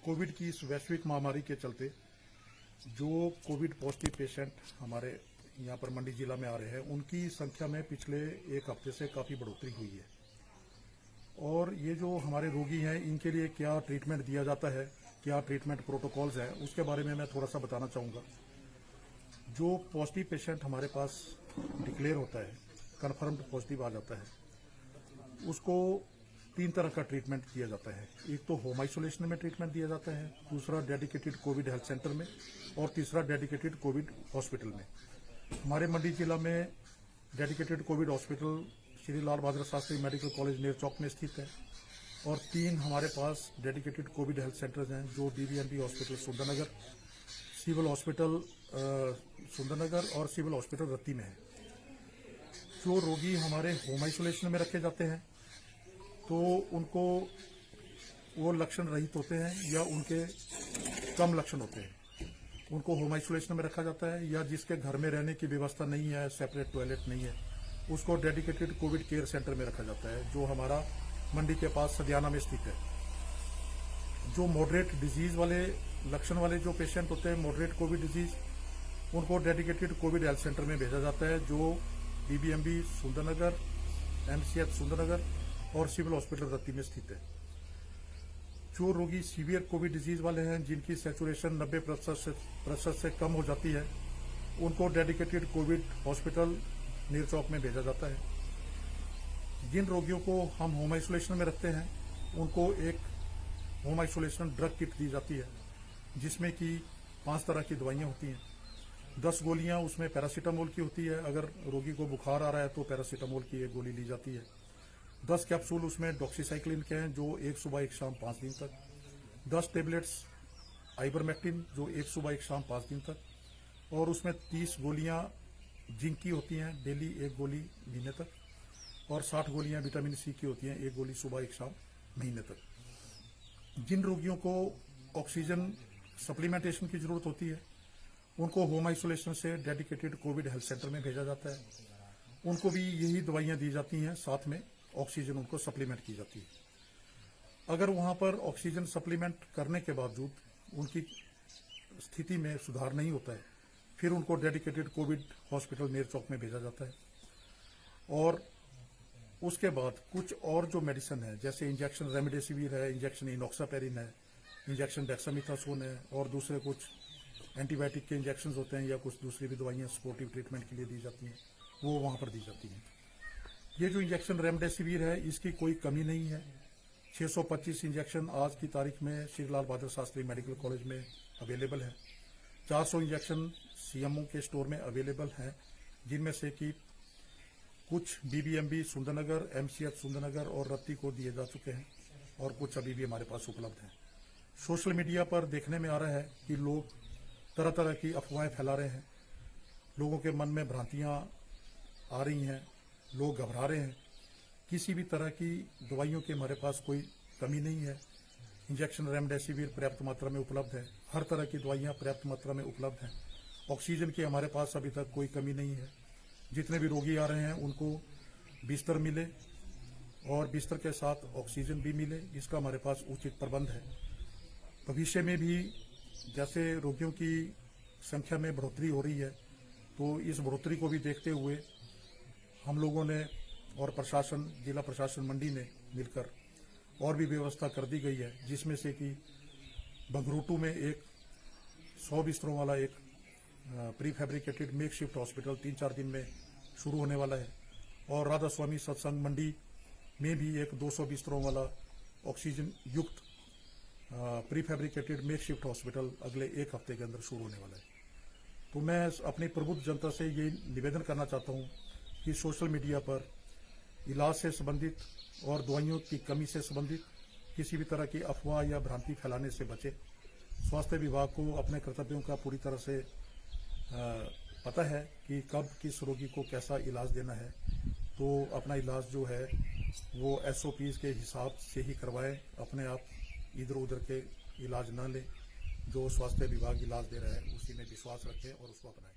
Covid की इस वैश्विक महामारी के चलते जो कोविड पॉजिटिव पेशेंट हमारे यहाँ पर मंडी जिला में आ रहे हैं, उनकी संख्या में पिछले एक हफ्ते से काफ़ी बढ़ोतरी हुई है। और ये जो हमारे रोगी हैं, इनके लिए क्या ट्रीटमेंट दिया जाता है, क्या ट्रीटमेंट प्रोटोकॉल्स हैं, उसके बारे में मैं थोड़ा सा बताना चाहूँगा। जो पॉजिटिव पेशेंट हमारे पास डिक्लेयर होता है, कन्फर्म्ड पॉजिटिव आ जाता है, उसको 3 तरह का ट्रीटमेंट दिया जाता है। एक तो होम आइसोलेशन में ट्रीटमेंट दिया जाता है, दूसरा डेडिकेटेड कोविड हेल्थ सेंटर में, और तीसरा डेडिकेटेड कोविड हॉस्पिटल में। हमारे मंडी जिला में dedicated covid hospital Shri Lal Bahadur Shastri medical college Nerchowk में स्थित है, और 3 हमारे पास डेडिकेटेड कोविड हेल्थ सेंटर्स हैं, जो DBMB hospital Sundernagar, civil hospital Sundernagar और सिविल हॉस्पिटल रत्ती में है। जो रोगी हमारे होम आइसोलेशन में रखे जाते हैं, तो उनको वो लक्षण रहित होते हैं या उनके कम लक्षण होते हैं, उनको होम आइसोलेशन में रखा जाता है, या जिसके घर में रहने की व्यवस्था नहीं है, सेपरेट टॉयलेट नहीं है, उसको डेडिकेटेड कोविड केयर सेंटर में रखा जाता है, जो हमारा मंडी के पास सदियाना में स्थित है। जो मॉडरेट डिजीज वाले लक्षण वाले जो पेशेंट होते हैं, मॉडरेट कोविड डिजीज, उनको डेडिकेटेड कोविड हेल्थ सेंटर में भेजा जाता है, जो DBMB सुंदरनगर, MCH सुंदरनगर और सिविल हॉस्पिटल रत्ती में स्थित है। जो रोगी सीवियर कोविड डिजीज वाले हैं, जिनकी सैचुरेशन 90% से कम हो जाती है, उनको डेडिकेटेड कोविड हॉस्पिटल नेरचौक में भेजा जाता है। जिन रोगियों को हम होम आइसोलेशन में रखते हैं, उनको एक होम आइसोलेशन ड्रग किट दी जाती है, जिसमें कि 5 तरह की दवाइयां होती हैं। 10 गोलियां उसमें पैरासीटामोल की होती है। अगर रोगी को बुखार आ रहा है तो पैरासीटामोल की 1 गोली ली जाती है। 10 कैप्सूल उसमें डॉक्सीसाइक्लिन के हैं, जो 1 सुबह 1 शाम 5 दिन तक। 10 टेबलेट्स आइबरमेक्टिन, जो 1 सुबह 1 शाम 5 दिन तक। और उसमें 30 गोलियां जिंक की होती हैं, डेली 1 गोली महीने तक। और 60 गोलियां विटामिन C की होती हैं, 1 गोली सुबह 1 शाम महीने तक। जिन रोगियों को ऑक्सीजन सप्लीमेंटेशन की जरूरत होती है, उनको होम आइसोलेशन से डेडिकेटेड कोविड हेल्थ सेंटर में भेजा जाता है। उनको भी यही दवाइयां दी जाती हैं, साथ में ऑक्सीजन उनको सप्लीमेंट की जाती है। अगर वहां पर ऑक्सीजन सप्लीमेंट करने के बावजूद उनकी स्थिति में सुधार नहीं होता है, फिर उनको डेडिकेटेड कोविड हॉस्पिटल नेरचौक में भेजा जाता है। और उसके बाद कुछ और जो मेडिसिन है, जैसे इंजेक्शन रेमडेसिविर है, इंजेक्शन इनॉक्सापेरिन है, इंजेक्शन डेक्सामेथासोन है, और दूसरे कुछ एंटीबायोटिक के इंजेक्शन होते हैं, या कुछ दूसरी भी दवाइयाँ सपोर्टिव ट्रीटमेंट के लिए दी जाती हैं, वो वहाँ पर दी जाती हैं। ये जो इंजेक्शन रेमडेसिविर है, इसकी कोई कमी नहीं है। 625 इंजेक्शन आज की तारीख में श्री लाल बहादुर शास्त्री मेडिकल कॉलेज में अवेलेबल है। 400 इंजेक्शन CMO के स्टोर में अवेलेबल हैं, जिनमें से कि कुछ DBMB सुंदरनगर, MCH सुंदरनगर और रत्ती को दिए जा चुके हैं, और कुछ अभी भी हमारे पास उपलब्ध हैं। सोशल मीडिया पर देखने में आ रहा है कि लोग तरह तरह की अफवाहें फैला रहे हैं, लोगों के मन में भ्रांतियां आ रही हैं, लोग घबरा रहे हैं। किसी भी तरह की दवाइयों की हमारे पास कोई कमी नहीं है। इंजेक्शन रेमडेसिविर पर्याप्त मात्रा में उपलब्ध है, हर तरह की दवाइयां पर्याप्त मात्रा में उपलब्ध हैं। ऑक्सीजन की हमारे पास अभी तक कोई कमी नहीं है। जितने भी रोगी आ रहे हैं, उनको बिस्तर मिले और बिस्तर के साथ ऑक्सीजन भी मिले, इसका हमारे पास उचित प्रबंध है। भविष्य में भी जैसे रोगियों की संख्या में बढ़ोतरी हो रही है, तो इस बढ़ोतरी को भी देखते हुए हम लोगों ने और प्रशासन, जिला प्रशासन मंडी ने मिलकर और भी व्यवस्था कर दी गई है, जिसमें से कि बंगरूटू में एक 100 बिस्तरों वाला एक pre fabricated make shift hospital 3-4 दिन में शुरू होने वाला है, और राधा स्वामी सत्संग मंडी में भी एक 200 बिस्तरों वाला ऑक्सीजन युक्त pre fabricated make shift hospital अगले 1 हफ्ते के अंदर शुरू होने वाला है। तो मैं अपनी प्रबुद्ध जनता से ये निवेदन करना चाहता हूँ कि सोशल मीडिया पर इलाज से संबंधित और दवाइयों की कमी से संबंधित किसी भी तरह की अफवाह या भ्रांति फैलाने से बचे। स्वास्थ्य विभाग को अपने कर्तव्यों का पूरी तरह से पता है कि कब किस रोगी को कैसा इलाज देना है, तो अपना इलाज जो है वो SOPs के हिसाब से ही करवाएं। अपने आप इधर उधर के इलाज न लें। जो स्वास्थ्य विभाग इलाज दे रहा है, उसी में विश्वास रखें और उसको अपनाएं।